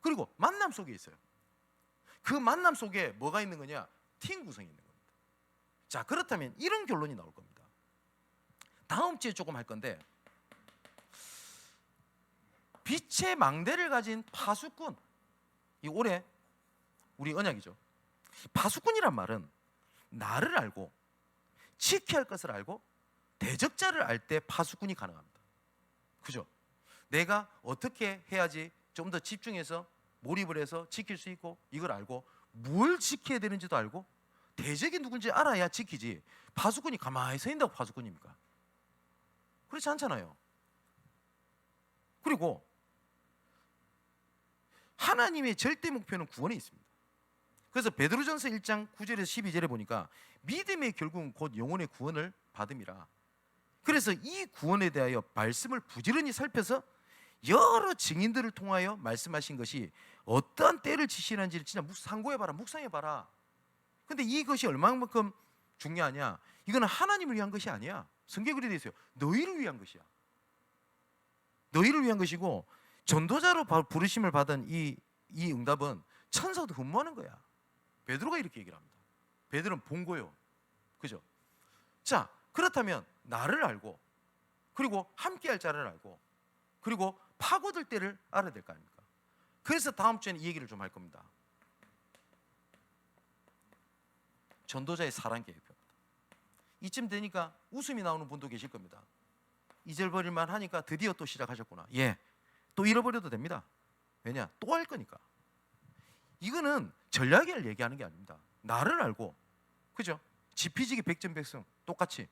그리고 만남 속에 있어요. 그 만남 속에 뭐가 있는 거냐? 팀 구성이 있는 겁니다. 자, 그렇다면 이런 결론이 나올 겁니다. 다음 주에 조금 할 건데, 빛의 망대를 가진 파수꾼, 이 올해 우리 언약이죠. 파수꾼이란 말은 나를 알고 지켜야 할 것을 알고 대적자를 알 때 파수꾼이 가능합니다. 그죠? 내가 어떻게 해야지 좀 더 집중해서 몰입을 해서 지킬 수 있고, 이걸 알고 뭘 지켜야 되는지도 알고 대적이 누군지 알아야 지키지. 파수꾼이 가만히 서 있다고 파수꾼입니까? 그렇지 않잖아요. 그리고 하나님의 절대 목표는 구원에 있습니다. 그래서 베드로전서 1장 9절에서 12절에 보니까 믿음의 결국은 곧 영혼의 구원을 받음이라. 그래서 이 구원에 대하여 말씀을 부지런히 살펴서 여러 증인들을 통하여 말씀하신 것이 어떠한 때를 지시하는지를 진짜 상고해봐라, 묵상해봐라. 근데 이것이 얼마만큼 중요하냐? 이거는 하나님을 위한 것이 아니야. 성경에 그렇게 되어 있어요. 너희를 위한 것이야. 너희를 위한 것이고, 전도자로 부르심을 받은 이 응답은 천사도 근무하는 거야. 베드로가 이렇게 얘기를 합니다. 베드로는 본 거요. 그죠? 자, 그렇다면 나를 알고, 그리고 함께할 자를 알고, 그리고 파고들 때를 알아야 될 거 아닙니까? 그래서 다음 주에는 이 얘기를 좀 할 겁니다. 전도자의 사랑 계획입니다. 이쯤 되니까 웃음이 나오는 분도 계실 겁니다. 잊어버릴만 하니까 드디어 또 시작하셨구나. 예, 또 잃어버려도 됩니다. 왜냐? 또 할 거니까. 이거는 전략을 얘기하는 게 아닙니다. 나를 알고, 그죠? 지피지기 백전백승 똑같이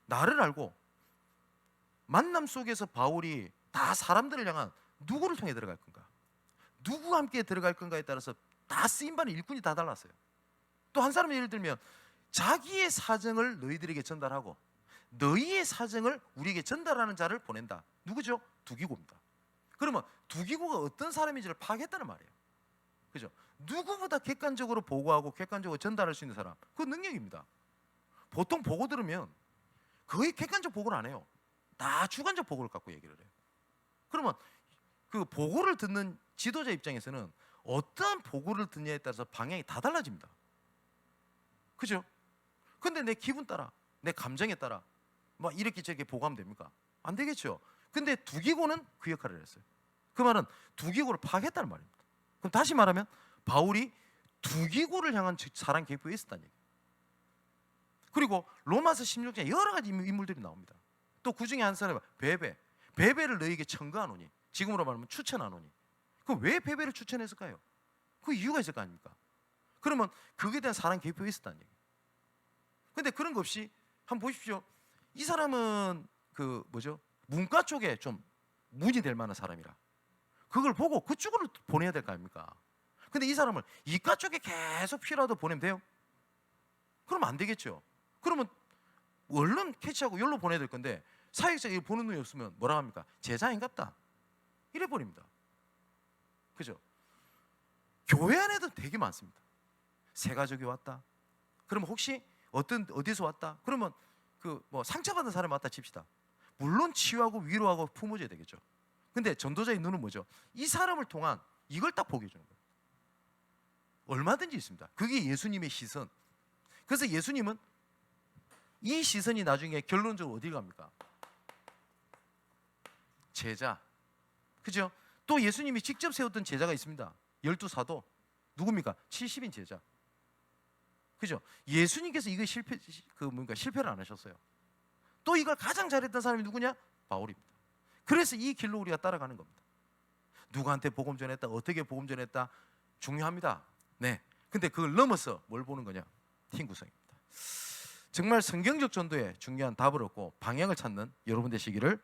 나를 알고, 만남 속에서 바울이 다 사람들을 향한 누구를 통해 들어갈 건가, 누구와 함께 들어갈 건가에 따라서 다 쓰임받는 일꾼이 다 달랐어요. 또 한 사람은 예를 들면 자기의 사정을 너희들에게 전달하고 너희의 사정을 우리에게 전달하는 자를 보낸다. 누구죠? 두기고입니다. 그러면 두기고가 어떤 사람인지를 파악했다는 말이에요. 그죠? 누구보다 객관적으로 보고하고 객관적으로 전달할 수 있는 사람, 그 능력입니다. 보통 보고 들으면 거의 객관적 보고를 안 해요. 다 주관적 보고를 갖고 얘기를 해요. 그러면 그 보고를 듣는 지도자 입장에서는 어떠한 보고를 듣냐에 따라서 방향이 다 달라집니다. 그죠? 근데 내 기분 따라, 내 감정에 따라 막 이렇게 저렇게 보고하면 됩니까? 안 되겠죠. 근데 두기고는 그 역할을 했어요. 그 말은 두기고를 파악했다는 말입니다. 그럼 다시 말하면 바울이 두기고를 향한 사랑 계획이 있었다는 얘기예요. 그리고 로마서 16장에 여러 가지 인물들이 나옵니다. 또 그 중에 한 사람은 베베를 너희에게 청구하노니, 지금으로 말하면 추천하노니. 그럼 왜 베베를 추천했을까요? 그 이유가 있을 거 아닙니까? 그러면 그에 대한 사랑 계획이 있었다는 얘기예요. 근데 그런 거 없이 한번 보십시오. 이 사람은 그 뭐죠? 문과 쪽에 좀 문이 될 만한 사람이라 그걸 보고 그쪽으로 보내야 될 거 아닙니까? 근데 이 사람을 이과 쪽에 계속 피라도 보내면 돼요? 그러면 안 되겠죠. 그러면 얼른 캐치하고 여기로 보내야 될 건데 사역자가 보는 눈이 없으면 뭐라 합니까? 제자인갑다 이래 버립니다. 그죠? 교회 안에도 되게 많습니다. 새 가족이 왔다. 그러면 혹시 어디서 왔다? 그러면 그 뭐 상처받은 사람이 왔다 칩시다. 물론 치유하고 위로하고 품어줘야 되겠죠. 근데 전도자의 눈은 뭐죠? 이 사람을 통한 이걸 딱 보게 해주는 거예요. 얼마든지 있습니다. 그게 예수님의 시선. 그래서 예수님은 이 시선이 나중에 결론적으로 어디 갑니까? 제자. 그죠? 또 예수님이 직접 세웠던 제자가 있습니다. 12사도. 누굽니까? 70인 제자. 그죠? 예수님께서 이거 실패를 안 하셨어요. 또 이걸 가장 잘했던 사람이 누구냐? 바울입니다. 그래서 이 길로 우리가 따라가는 겁니다. 누구한테 복음 전했다, 어떻게 복음 전했다 중요합니다. 네. 근데 그걸 넘어서 뭘 보는 거냐? 팀 구성입니다. 정말 성경적 전도에 중요한 답을 얻고 방향을 찾는 여러분 되시기를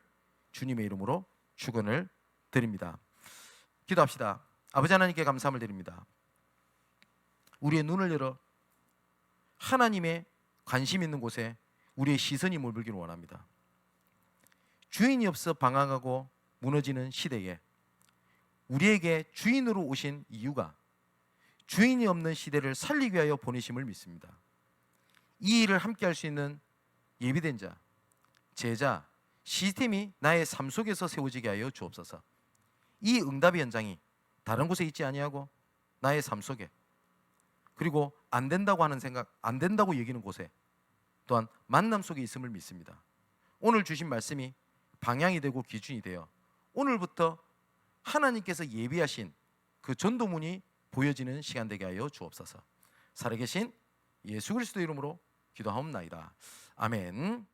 주님의 이름으로 축원을 드립니다. 기도합시다. 아버지 하나님께 감사함을 드립니다. 우리의 눈을 열어 하나님의 관심 있는 곳에 우리의 시선이 몰리기를 원합니다. 주인이 없어 방황하고 무너지는 시대에 우리에게 주인으로 오신 이유가 주인이 없는 시대를 살리기 위하여 보내심을 믿습니다. 이 일을 함께 할 수 있는 예비된 자, 제자, 시스템이 나의 삶 속에서 세워지게 하여 주옵소서. 이 응답의 현장이 다른 곳에 있지 아니하고 나의 삶 속에, 그리고 안 된다고 하는 생각, 안 된다고 여기는 곳에, 또한 만남 속에 있음을 믿습니다. 오늘 주신 말씀이 방향이 되고 기준이 되어 오늘부터 하나님께서 예비하신 그 전도문이 보여지는 시간 되게 하여 주옵소서. 살아계신 예수 그리스도 이름으로 기도하옵나이다. 아멘.